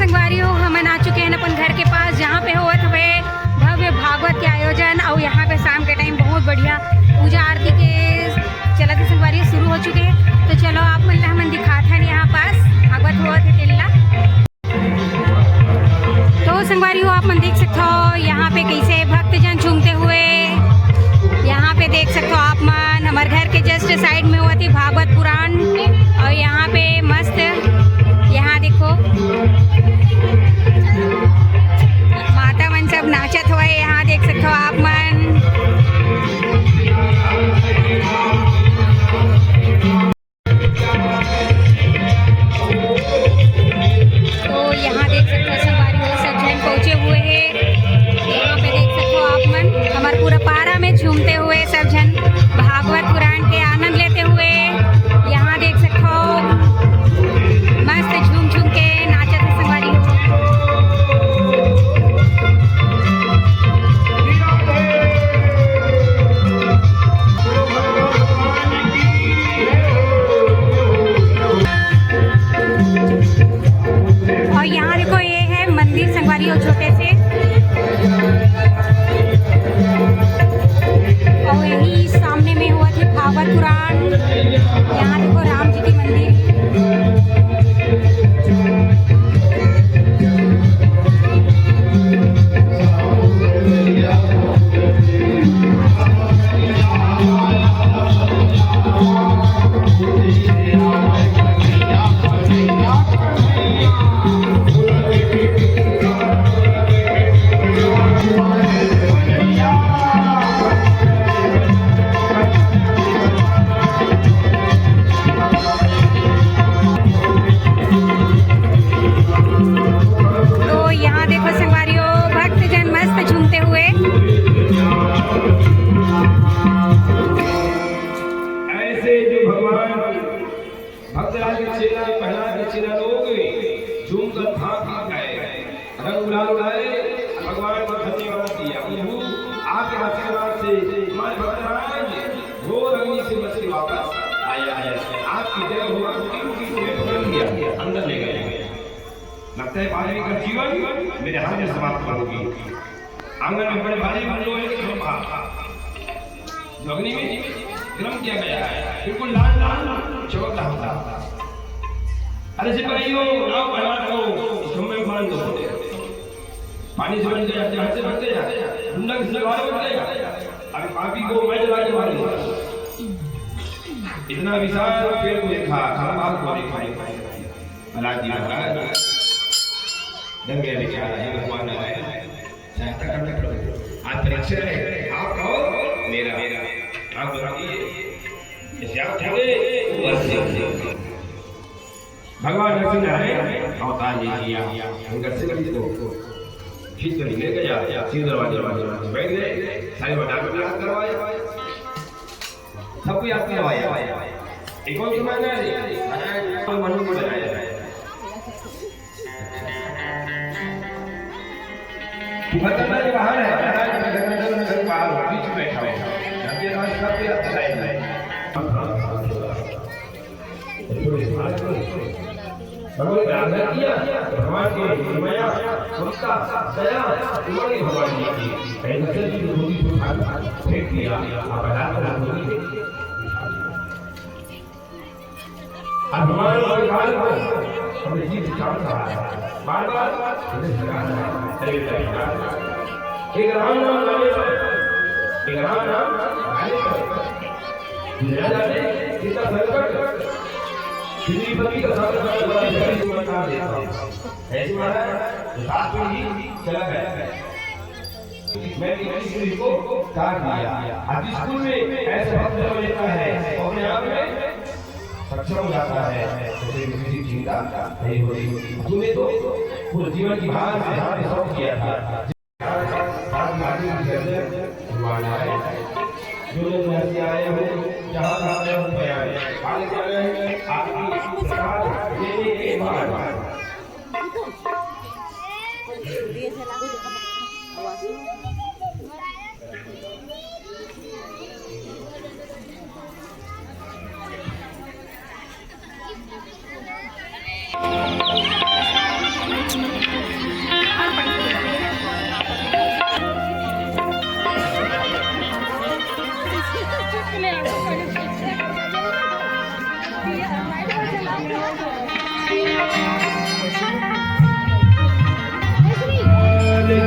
संगवारियों हमन आ चुके हैं अपन घर के पास जहाँ पे होत हुए भव्य भागवत के आयोजन और यहाँ पे शाम के टाइम बहुत बढ़िया पूजा आरती के चलत संगवारियों शुरू हो चुके हैं। तो चलो आप मन ला हमन दिखाते हैं यहाँ पास भागवत होत है तेला। तो संगवारियों आप मन देख सकते हो यहाँ पे कैसे भक्तजन झूमते हुए यहाँ पे देख सकते हो आप मन। हमारे घर के जस्ट साइड में हुआ थी भागवत पुराण और यहाँ पे मस्त यहाँ देखो माता मन सब नाचत हुए यहाँ देख सकते हो आप मन। तो यहाँ देख सकते हो सब जन पहुँचे हुए हैं। यहाँ पे देख सकते हो आप मन हमारे पूरा पारा में झूमते हुए सब जन भागवत पुराण के आनंद लेते हुए यहाँ देख सकते हो मस्त झूम झूम के नाचत है संगवारी हो। और यहाँ देखो ये है मंदिर संगवारी हो छोटे से और यही सामने में हुआ थी भागवत पुराण। यहाँ देखो राम जी की मंदिर। भगवान को धन्यवाद दिया। आपके आशीर्वाद से हमारे भक्त घोर अग्नि से बच के वापस आया है। आपकी जय हो पकड़ लिया अंदर ले गए। लगता है पानी का जीवन मेरे हाथ में समाप्त होगी। आंगन में बड़े भारी अग्नि में गर्म किया गया है, बिल्कुल लाल लाल चमक रहा था। अरे सिपाहियों आओ भगवान को खंभे मान दो। पानी से बन गया, जहां से बन गया, ठंडक से बाहर बन गया। अभी पापी को मैं जला के मारूंगा। इतना विशाल पेड़ को देखा, खंभाल को देखा। महाराज जी महाराज डर गया बेचारा। हे भगवान सहायता करना पड़ेगा। आज परीक्षा है, आप कहो मेरा आप बताइए इसे आप थे भगवान नरसिंह अवतार ले किया। अंगर से कभी तो खींच कर ले गया, सीधे दरवाजे बैठ गए। सारे बता को याद करवाया, सबको याद करवाया। एक और जमाना है तो मनु को बनाया। भगवान के बाहर है, घर बाहर बीच में बैठा हुआ है। ये राज सबको याद कराया। भगवान ने आदर किया, भगवान की माया ममता दया उन्होंने भगवान जी की ऐसे की धोती को फेंक दिया। आप आराम धोती अब भगवान के बाल को अपने जीव चाट रहा है, बार बार इन्हें जगाना है। एक राम नाम गाने पर, एक राम नाम गाने पर दुनिया जाने कितना संकट श्रीपति का साथ बता देता ऐसे महाराज साथ में ही चला गया। मैं स्कूल को काट दिया। आज स्कूल में ऐसे भक्त जब लेता है तो अपने आप में सक्षम हो जाता है, उसे किसी चिंता नहीं होती। तूने तो पूरे जीवन की भार से हाथ सौंप किया था। जो लोग घर से आए हो, जहाँ आए हो आगे चल रहे हैं आपकी प्रसाद लेने के बाद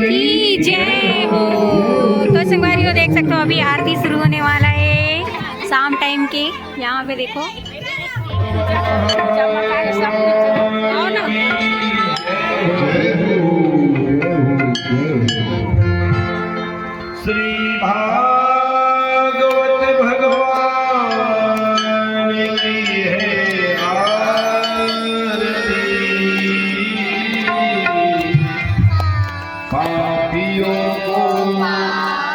की जय हो। तो संगवारी को देख सकते हो अभी आरती शुरू होने वाला है शाम टाइम के। यहाँ पे देखो श्री भागवत भगवान की है आरती। पापियों को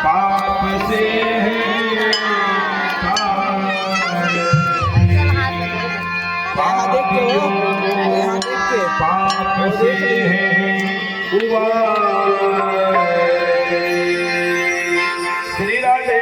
पाप से है पापियों को पाप से है श्री राधे।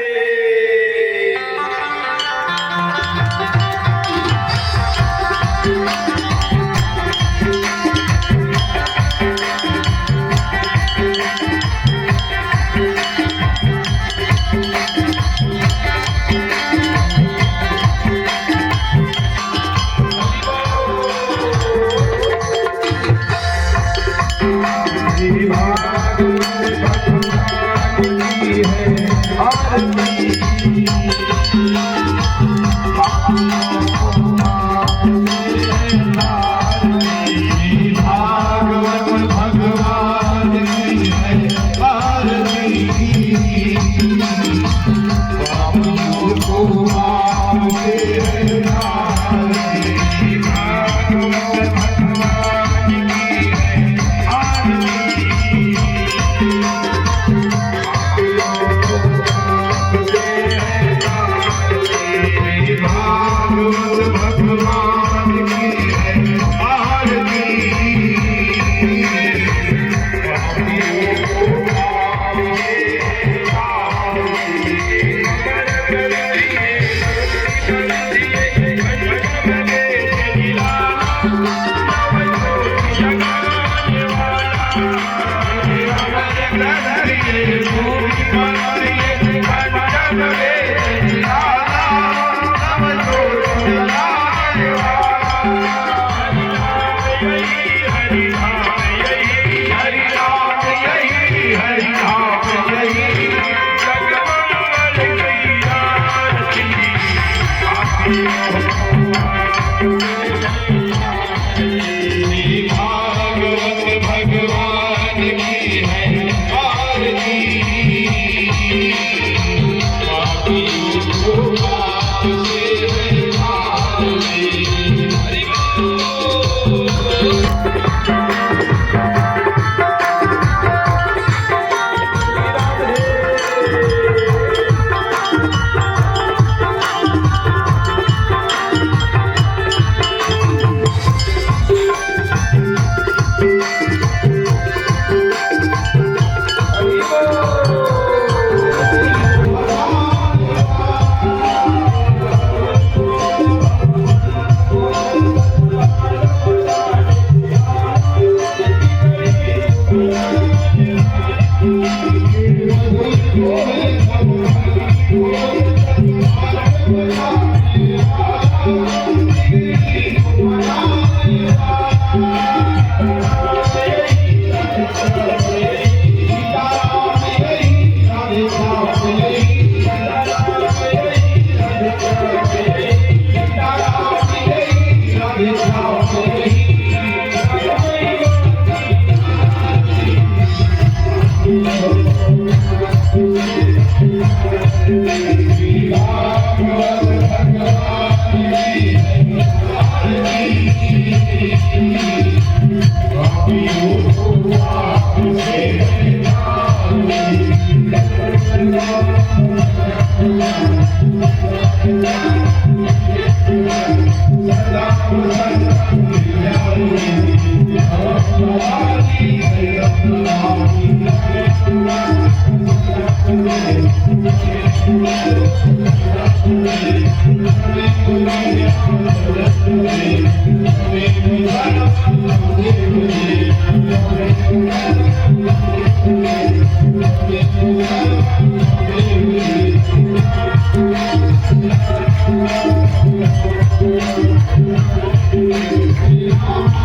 Thank you.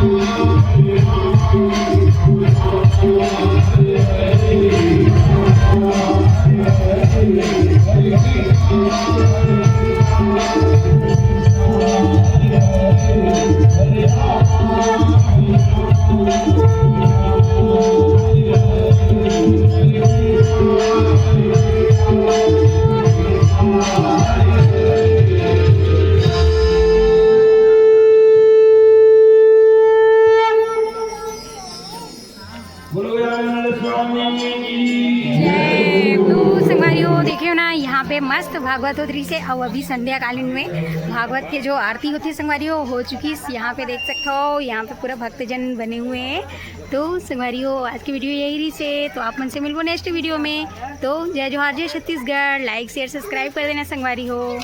पे मस्त भागवत होत रही से। और अभी संध्याकालीन में भागवत के जो आरती होती है संगवारियों हो चुकी। यहाँ पे देख सकते हो, यहाँ पे पूरा भक्तजन बने हुए हैं। तो संगवारियों आज की वीडियो यही रही से, तो आप मन से मिलबो नेक्स्ट वीडियो में। तो जय जोहार, जय छत्तीसगढ़। लाइक शेयर सब्सक्राइब कर देना संगवारी हो।